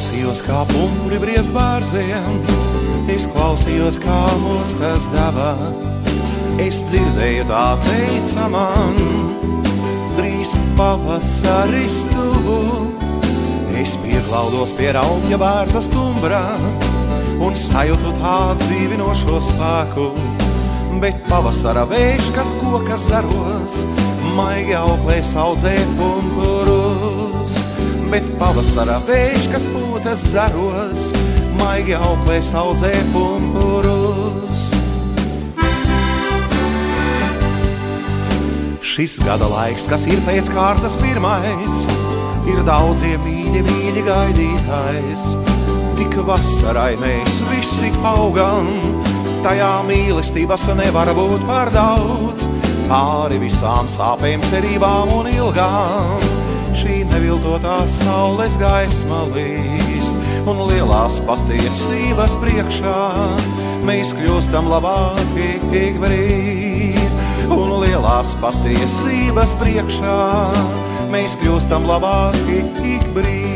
klausījos, kā pumpuri briest bārziem, es klausījos, kā mostas dabā. Es dzirdēju, tā teica man, drīz pavasaris tuvu. Es pieglaudos pie raupja bārza stumbrā un sajūtu tā dzīvinošo spēku. Bet pavasara vējš, kas kokas zaros, maigi auklēs audzē pumpurus. Bet pavasara vējš, kas pūtas zaros, maigi auklēs audzē pumpurus. Šis gada laiks, kas ir pēc kārtas pirmais, ir daudziem mīļi gaidītājs. Tik vasarai mēs visi augam, tajā mīlestības nevar būt par daudz. Pāri visām sāpēm, cerībām un ilgām, šī neviltotā saules gaisma līst. Un lielās patiesības priekšā mēs kļūstam labāki ik brīd. Un lielās patiesības priekšā mēs kļūstam labāki ik brīd.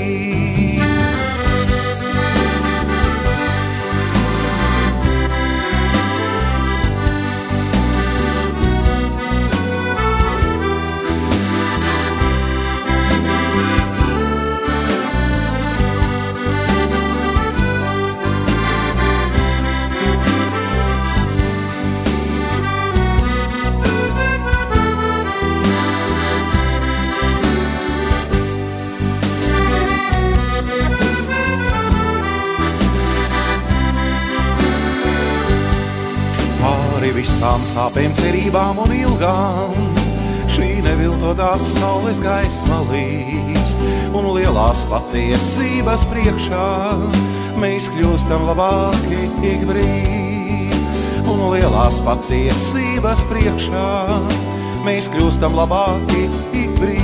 Visām sāpēm, cerībām un ilgām, šī neviltotās saules gaisma līst. Un lielās patiesības priekšā mēs kļūstam labāki ik brīd. Un lielās patiesības priekšā mēs kļūstam labāki ik brīd.